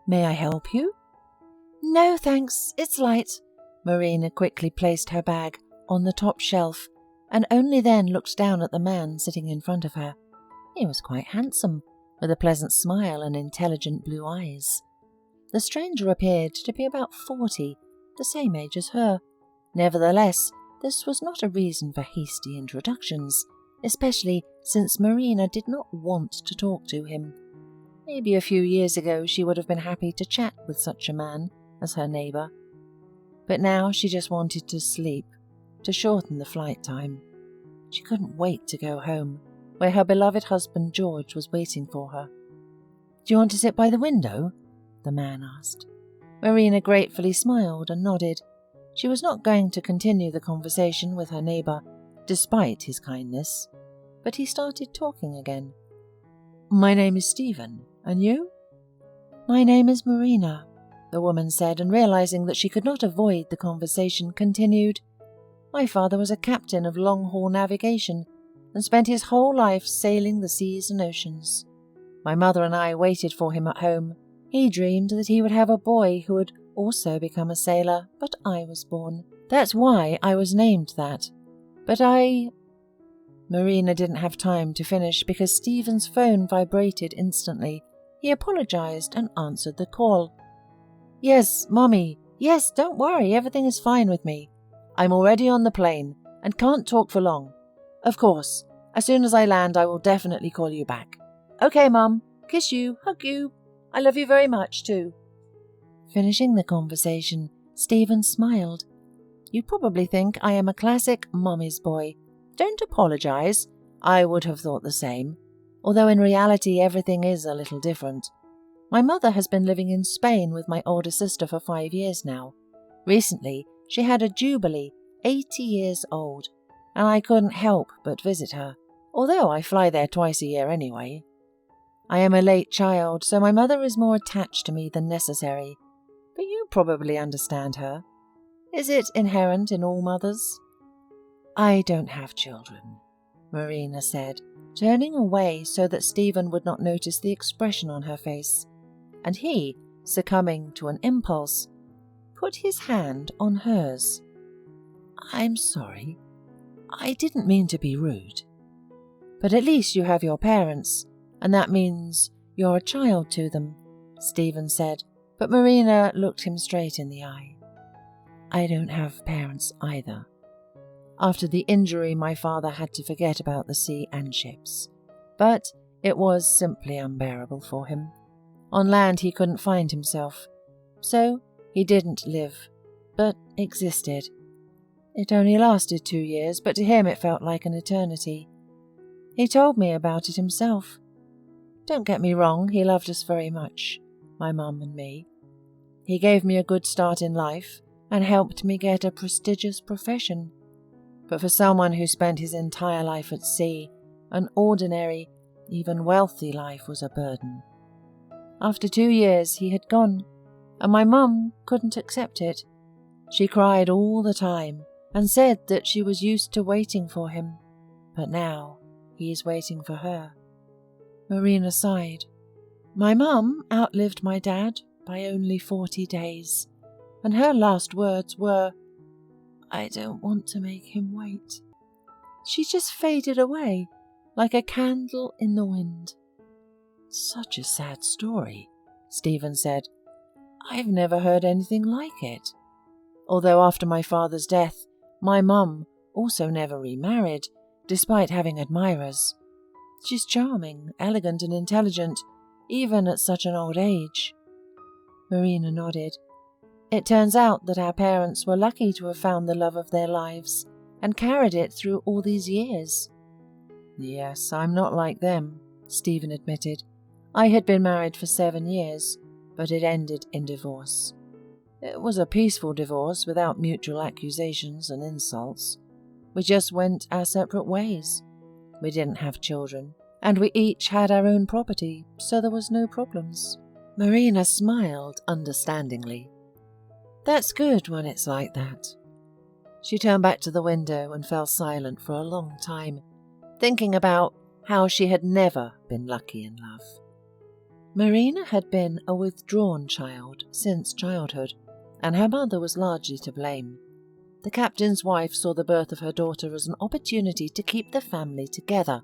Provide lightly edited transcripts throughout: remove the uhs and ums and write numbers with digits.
May I help you?" "No, thanks, it's light." Marina quickly placed her bag on the top shelf and only then looked down at the man sitting in front of her. He was quite handsome, with a pleasant smile and intelligent blue eyes. The stranger appeared to be about 40, the same age as her. Nevertheless, this was not a reason for hasty introductions, especially since Marina did not want to talk to him. Maybe a few years ago she would have been happy to chat with such a man as her neighbour. But now she just wanted to sleep, to shorten the flight time. She couldn't wait to go home, where her beloved husband George was waiting for her. "Do you want to sit by the window?" the man asked. Marina gratefully smiled and nodded. She was not going to continue the conversation with her neighbour, despite his kindness, but he started talking again. "My name is Stephen, and you?" "My name is Marina," the woman said, and realizing that she could not avoid the conversation, continued, "My father was a captain of long-haul navigation and spent his whole life sailing the seas and oceans. My mother and I waited for him at home. He dreamed that he would have a boy who would also become a sailor, but I was born. That's why I was named that. But Marina didn't have time to finish because Stephen's phone vibrated instantly. He apologized and answered the call. "Yes, Mummy. Yes, don't worry, everything is fine with me. I'm already on the plane and can't talk for long. Of course, as soon as I land I will definitely call you back. Okay, Mum. Kiss you, hug you. I love you very much too." Finishing the conversation, Stephen smiled. "You probably think I am a classic mummy's boy. Don't apologize. I would have thought the same, although in reality everything is a little different. My mother has been living in Spain with my older sister for 5 years now. Recently, she had a jubilee, 80 years old, and I couldn't help but visit her, although I fly there twice a year anyway. I am a late child, so my mother is more attached to me than necessary, but you probably understand her. Is it inherent in all mothers?" "I don't have children," Marina said, turning away so that Stephen would not notice the expression on her face, and he, succumbing to an impulse, put his hand on hers. "I'm sorry. I didn't mean to be rude." "But at least you have your parents, and that means you're a child to them," Stephen said, but Marina looked him straight in the eye. "I don't have parents either. After the injury, my father had to forget about the sea and ships, but it was simply unbearable for him. On land he couldn't find himself, so he didn't live, but existed. It only lasted 2 years, but to him it felt like an eternity. He told me about it himself. Don't get me wrong, he loved us very much, my mum and me. He gave me a good start in life and helped me get a prestigious profession. But for someone who spent his entire life at sea, an ordinary, even wealthy life was a burden. After 2 years he had gone, and my mum couldn't accept it. She cried all the time and said that she was used to waiting for him, but now he is waiting for her." Marina sighed. "My mum outlived my dad by only 40 days, and her last words were, 'I don't want to make him wait.' She just faded away, like a candle in the wind." "Such a sad story," Stephen said. "I've never heard anything like it. Although after my father's death, my mum also never remarried, despite having admirers. She's charming, elegant and intelligent, even at such an old age." Marina nodded. "It turns out that our parents were lucky to have found the love of their lives and carried it through all these years." "Yes, I'm not like them," Stephen admitted. "I had been married for 7 years, but it ended in divorce. It was a peaceful divorce without mutual accusations and insults. We just went our separate ways. We didn't have children, and we each had our own property, so there was no problems." Marina smiled understandingly. "That's good when it's like that." She turned back to the window and fell silent for a long time, thinking about how she had never been lucky in love. Marina had been a withdrawn child since childhood, and her mother was largely to blame. The captain's wife saw the birth of her daughter as an opportunity to keep the family together,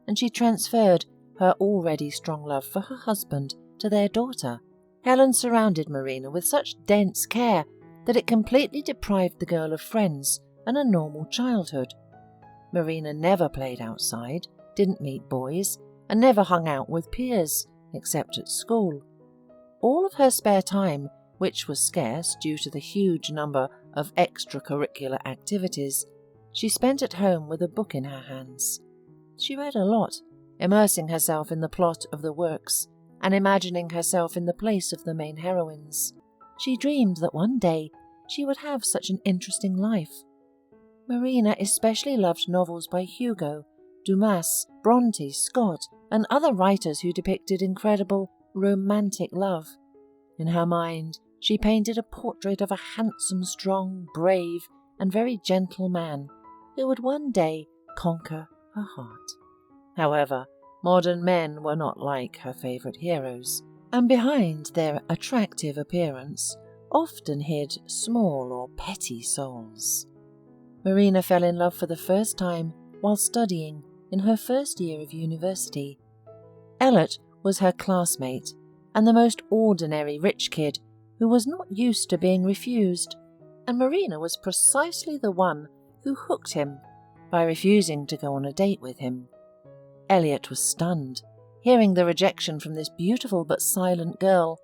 and she transferred her already strong love for her husband to their daughter. Helen surrounded Marina with such dense care that it completely deprived the girl of friends and a normal childhood. Marina never played outside, didn't meet boys, and never hung out with peers, except at school. All of her spare time, which was scarce due to the huge number of extracurricular activities, she spent at home with a book in her hands. She read a lot, immersing herself in the plot of the works and imagining herself in the place of the main heroines. She dreamed that one day she would have such an interesting life. Marina especially loved novels by Hugo, Dumas, Bronte, Scott, and other writers who depicted incredible romantic love. In her mind, she painted a portrait of a handsome, strong, brave, and very gentle man who would one day conquer her heart. However, modern men were not like her favourite heroes, and behind their attractive appearance often hid small or petty souls. Marina fell in love for the first time while studying in her first year of university. Elliot was her classmate and the most ordinary rich kid who was not used to being refused, and Marina was precisely the one who hooked him by refusing to go on a date with him. Elliot was stunned, hearing the rejection from this beautiful but silent girl,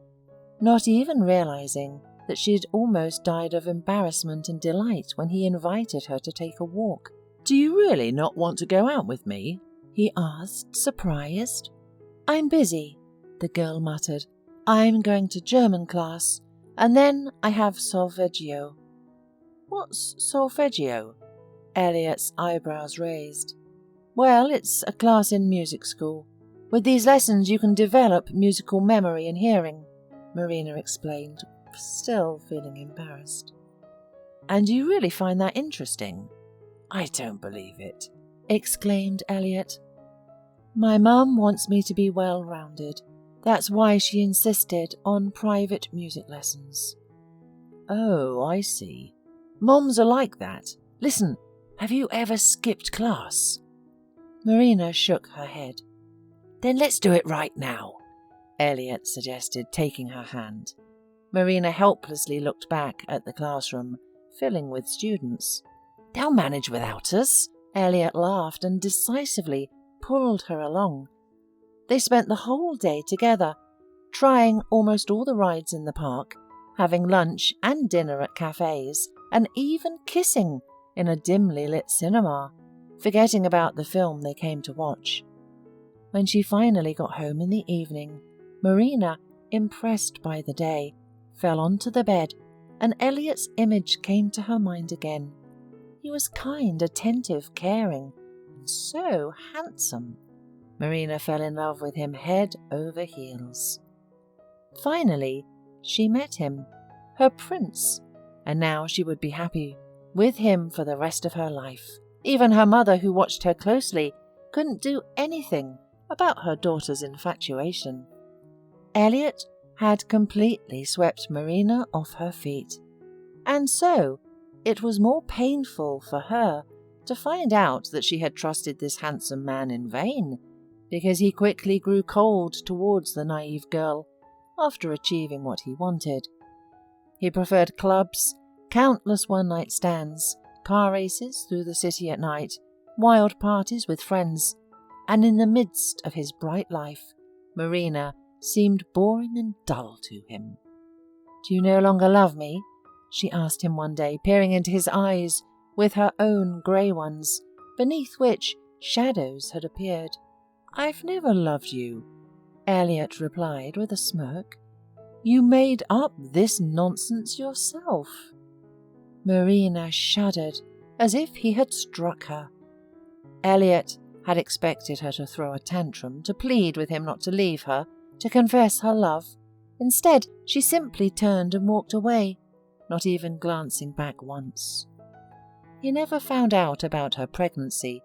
not even realizing that she had almost died of embarrassment and delight when he invited her to take a walk. "Do you really not want to go out with me?" he asked, surprised. "I'm busy," the girl muttered. "I'm going to German class, and then I have solfeggio." "What's solfeggio?" Elliot's eyebrows raised. "Well, it's a class in music school. With these lessons you can develop musical memory and hearing," Marina explained, still feeling embarrassed. "And you really find that interesting?" "I don't believe it," exclaimed Elliot. "My mum wants me to be well-rounded. That's why she insisted on private music lessons." "Oh, I see. Moms are like that. Listen, have you ever skipped class?" Marina shook her head. "Then let's do it right now," Elliot suggested, taking her hand. Marina helplessly looked back at the classroom, filling with students. "They'll manage without us," Elliot laughed and decisively pulled her along. They spent the whole day together, trying almost all the rides in the park, having lunch and dinner at cafes, and even kissing in a dimly lit cinema, forgetting about the film they came to watch. When she finally got home in the evening, Marina, impressed by the day, fell onto the bed, and Elliot's image came to her mind again. He was kind, attentive, caring, and so handsome. Marina fell in love with him head over heels. Finally, she met him, her prince, and now she would be happy with him for the rest of her life. Even her mother, who watched her closely, couldn't do anything about her daughter's infatuation. Elliot had completely swept Marina off her feet, and so it was more painful for her to find out that she had trusted this handsome man in vain, because he quickly grew cold towards the naive girl after achieving what he wanted. He preferred clubs, countless one-night stands, car races through the city at night, wild parties with friends, and in the midst of his bright life, Marina seemed boring and dull to him. "Do you no longer love me?" she asked him one day, peering into his eyes with her own grey ones, beneath which shadows had appeared. "I've never loved you," Elliot replied with a smirk. "You made up this nonsense yourself." Marina shuddered, as if he had struck her. Elliot had expected her to throw a tantrum, to plead with him not to leave her, to confess her love. Instead, she simply turned and walked away, not even glancing back once. He never found out about her pregnancy,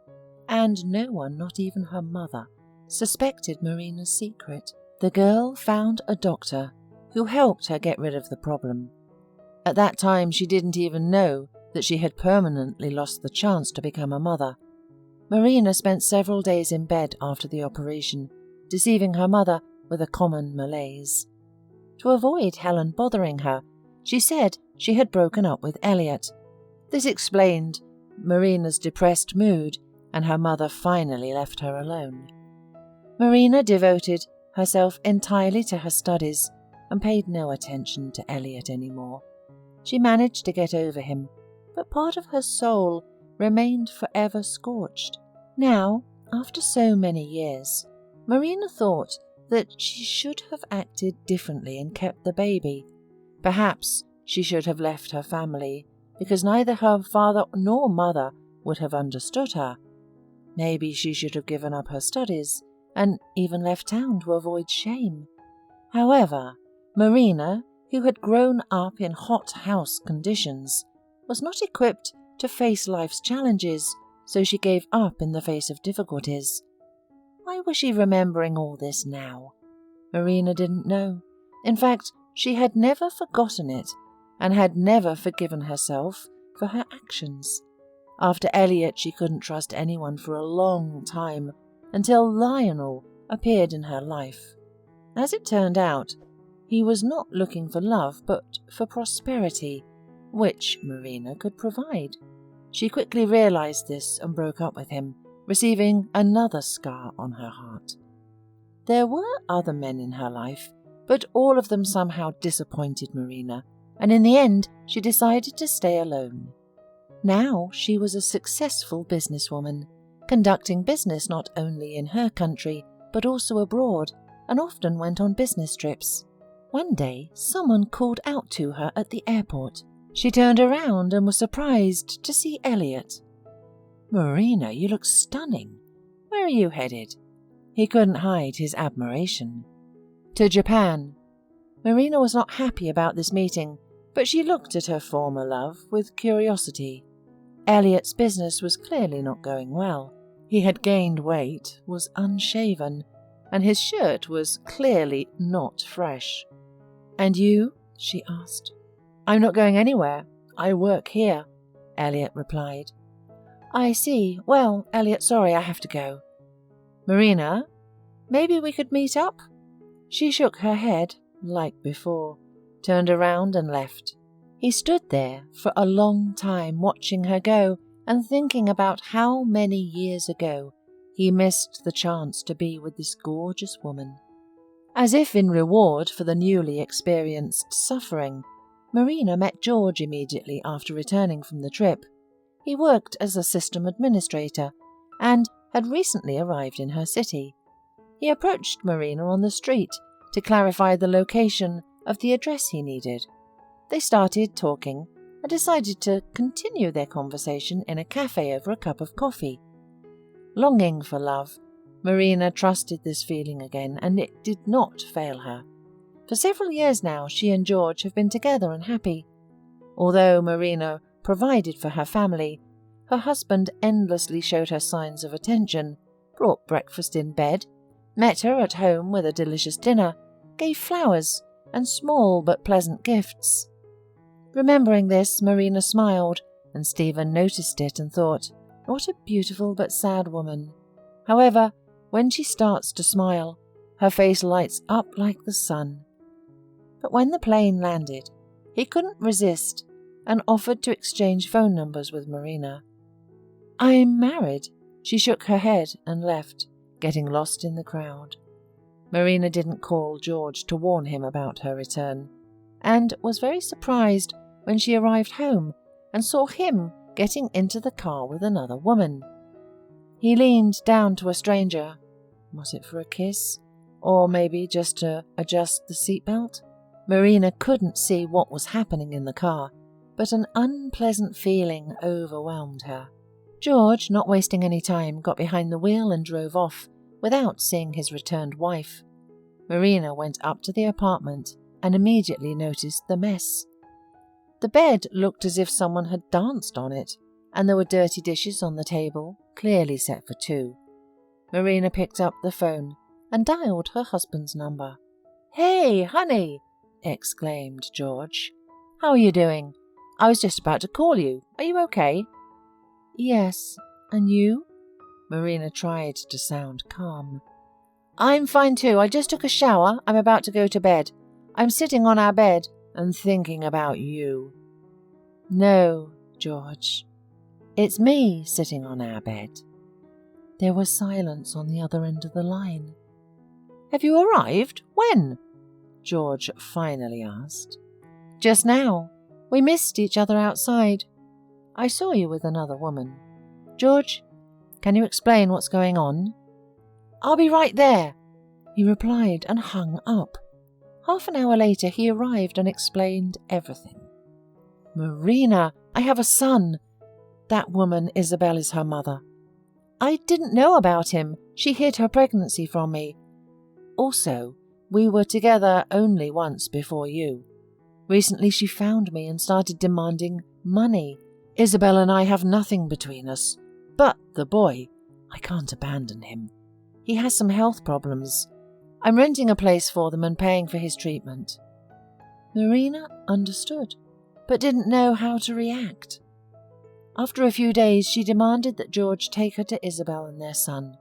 and no one, not even her mother, suspected Marina's secret. The girl found a doctor who helped her get rid of the problem. At that time, she didn't even know that she had permanently lost the chance to become a mother. Marina spent several days in bed after the operation, deceiving her mother with a common malaise. To avoid Helen bothering her, she said she had broken up with Elliot. This explained Marina's depressed mood, and her mother finally left her alone. Marina devoted herself entirely to her studies and paid no attention to Elliot anymore. She managed to get over him, but part of her soul remained forever scorched. Now, after so many years, Marina thought that she should have acted differently and kept the baby. Perhaps she should have left her family, because neither her father nor mother would have understood her. Maybe she should have given up her studies and even left town to avoid shame. However, Marina, who had grown up in hothouse conditions, was not equipped to face life's challenges, so she gave up in the face of difficulties. Why was she remembering all this now? Marina didn't know. In fact, she had never forgotten it and had never forgiven herself for her actions. After Elliot, she couldn't trust anyone for a long time, until Lionel appeared in her life. As it turned out, he was not looking for love, but for prosperity, which Marina could provide. She quickly realized this and broke up with him, receiving another scar on her heart. There were other men in her life, but all of them somehow disappointed Marina, and in the end she decided to stay alone. Now she was a successful businesswoman, conducting business not only in her country but also abroad, and often went on business trips. One day someone called out to her at the airport. She turned around and was surprised to see Elliot. "Marina, you look stunning. Where are you headed?" He couldn't hide his admiration. "To Japan." Marina was not happy about this meeting, but she looked at her former love with curiosity. Elliot's business was clearly not going well. He had gained weight, was unshaven, and his shirt was clearly not fresh. "And you?" she asked. "I'm not going anywhere. I work here," Elliot replied. "I see. Well, Elliot, sorry, I have to go." "Marina, maybe we could meet up?" She shook her head, like before, turned around and left. He stood there for a long time watching her go and thinking about how many years ago he missed the chance to be with this gorgeous woman. As if in reward for the newly experienced suffering, Marina met George immediately after returning from the trip. He worked as a system administrator and had recently arrived in her city. He approached Marina on the street to clarify the location of the address he needed. They started talking and decided to continue their conversation in a cafe over a cup of coffee. Longing for love, Marina trusted this feeling again, and it did not fail her. For several years now, she and George have been together and happy. Although Marina provided for her family, her husband endlessly showed her signs of attention, brought breakfast in bed, met her at home with a delicious dinner, gave flowers and small but pleasant gifts. Remembering this, Marina smiled, and Stephen noticed it and thought, "What a beautiful but sad woman." However, when she starts to smile, her face lights up like the sun. But when the plane landed, he couldn't resist and offered to exchange phone numbers with Marina. "I'm married." She shook her head and left, getting lost in the crowd. Marina didn't call George to warn him about her return, and was very surprised when she arrived home and saw him getting into the car with another woman. He leaned down to a stranger. Was it for a kiss? Or maybe just to adjust the seatbelt? Marina couldn't see what was happening in the car, but an unpleasant feeling overwhelmed her. George, not wasting any time, got behind the wheel and drove off without seeing his returned wife. Marina went up to the apartment and immediately noticed the mess. The bed looked as if someone had danced on it, and there were dirty dishes on the table, clearly set for two. Marina picked up the phone and dialed her husband's number. "Hey, honey!" exclaimed George. "How are you doing? I was just about to call you. Are you okay?" "Yes, and you?" Marina tried to sound calm. "I'm fine too. I just took a shower. I'm about to go to bed. I'm sitting on our bed and thinking about you." "No, George. It's me sitting on our bed." There was silence on the other end of the line. "Have you arrived? When?" George finally asked. "Just now. We missed each other outside. I saw you with another woman. George, can you explain what's going on?" "I'll be right there," he replied and hung up. Half an hour later he arrived and explained everything. "Marina, I have a son. That woman Isabel is her mother. I didn't know about him. She hid her pregnancy from me. Also, we were together only once before you. Recently she found me and started demanding money. Isabel and I have nothing between us. But the boy, I can't abandon him. He has some health problems. I'm renting a place for them and paying for his treatment." Marina understood, but didn't know how to react. After a few days, she demanded that George take her to Isabel and their son.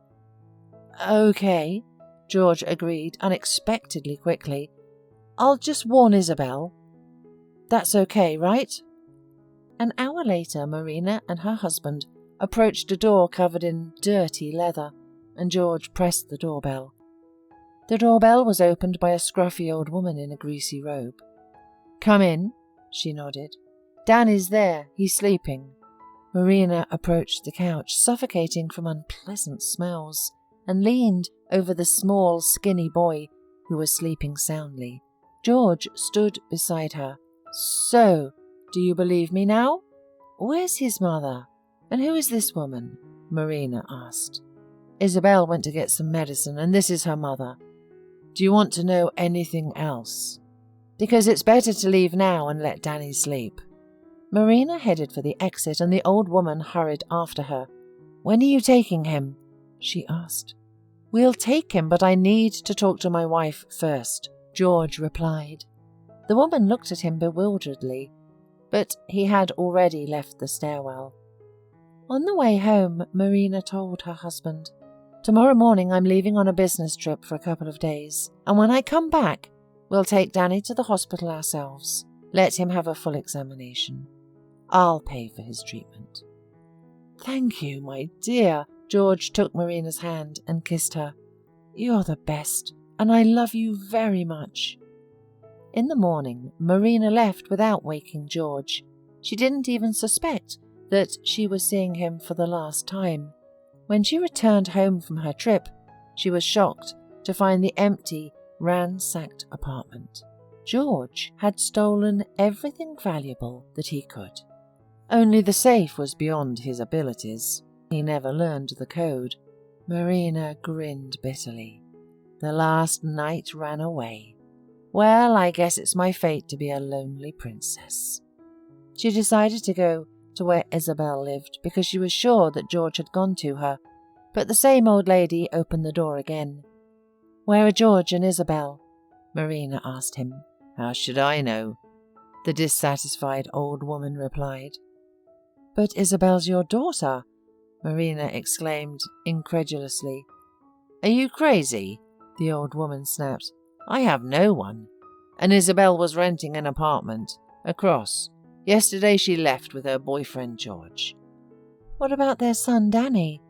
"Okay," George agreed unexpectedly quickly. "I'll just warn Isabel. That's okay, right?" An hour later, Marina and her husband approached a door covered in dirty leather, and George pressed the doorbell. The doorbell was opened by a scruffy old woman in a greasy robe. "Come in," she nodded. "Danny's there. He's sleeping." Marina approached the couch, suffocating from unpleasant smells, and leaned over the small, skinny boy who was sleeping soundly. George stood beside her. "So, do you believe me now? Where's his mother? And who is this woman?" Marina asked. "Isabel went to get some medicine, and this is her mother. Do you want to know anything else? Because it's better to leave now and let Danny sleep." Marina headed for the exit, and the old woman hurried after her. "When are you taking him?" she asked. "We'll take him, but I need to talk to my wife first," George replied. The woman looked at him bewilderedly, but he had already left the stairwell. On the way home, Marina told her husband, "Tomorrow morning I'm leaving on a business trip for a couple of days, and when I come back, we'll take Danny to the hospital ourselves. Let him have a full examination. I'll pay for his treatment." "Thank you, my dear." George took Marina's hand and kissed her. "You're the best, and I love you very much." In the morning, Marina left without waking George. She didn't even suspect that she was seeing him for the last time. When she returned home from her trip, she was shocked to find the empty, ransacked apartment. George had stolen everything valuable that he could. Only the safe was beyond his abilities. He never learned the code. Marina grinned bitterly. The last night ran away. Well, I guess it's my fate to be a lonely princess. She decided to go to where Isabel lived because she was sure that George had gone to her, but the same old lady opened the door again. "Where are George and Isabel?" Marina asked him. "How should I know?" the dissatisfied old woman replied. "But Isabel's your daughter," Marina exclaimed incredulously. "Are you crazy?" the old woman snapped. "I have no one. And Isabel was renting an apartment across. Yesterday she left with her boyfriend George." "What about their son Danny?"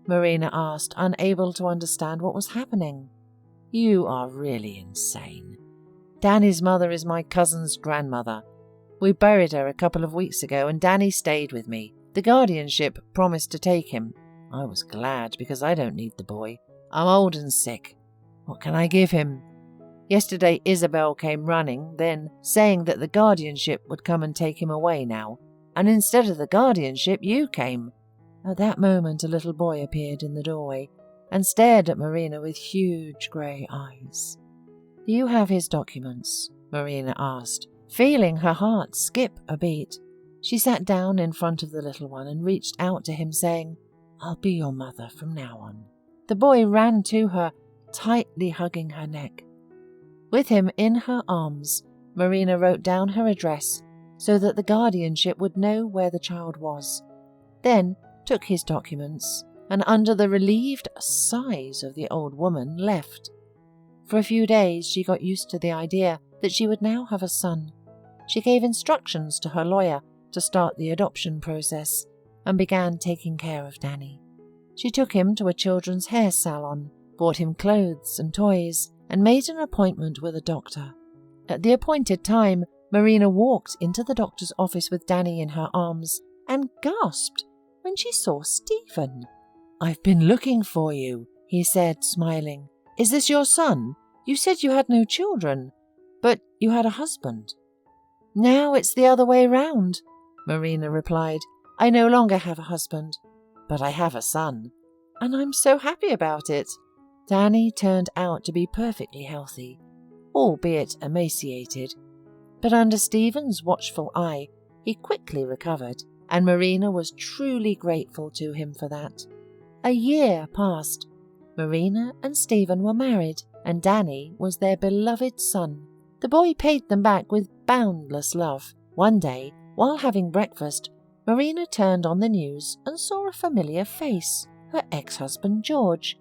Marina asked, unable to understand what was happening. "You are really insane. Danny's mother is my cousin's grandmother. We buried her a couple of weeks ago and Danny stayed with me. The guardianship promised to take him. I was glad because I don't need the boy. I'm old and sick. What can I give him? Yesterday Isabel came running, then saying that the guardianship would come and take him away now. And instead of the guardianship, you came." At that moment, a little boy appeared in the doorway and stared at Marina with huge grey eyes. "Do you have his documents?" Marina asked, feeling her heart skip a beat. She sat down in front of the little one and reached out to him, saying, "I'll be your mother from now on." The boy ran to her, tightly hugging her neck. With him in her arms, Marina wrote down her address so that the guardianship would know where the child was, then took his documents and, under the relieved sighs of the old woman, left. For a few days she got used to the idea that she would now have a son. She gave instructions to her lawyer to start the adoption process and began taking care of Danny. She took him to a children's hair salon, bought him clothes and toys, and made an appointment with a doctor. At the appointed time, Marina walked into the doctor's office with Danny in her arms and gasped when she saw Stephen. "I've been looking for you," he said, smiling. "Is this your son? You said you had no children, but you had a husband." "Now it's the other way round," Marina replied. "I no longer have a husband, but I have a son, and I'm so happy about it." Danny turned out to be perfectly healthy, albeit emaciated, but under Stephen's watchful eye, he quickly recovered, and Marina was truly grateful to him for that. A year passed. Marina and Stephen were married, and Danny was their beloved son. The boy paid them back with boundless love. One day, while having breakfast, Marina turned on the news and saw a familiar face, her ex-husband George.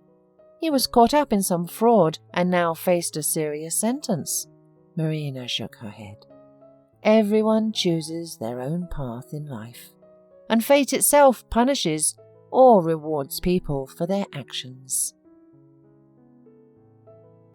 He was caught up in some fraud and now faced a serious sentence. Marina shook her head. Everyone chooses their own path in life, and fate itself punishes or rewards people for their actions.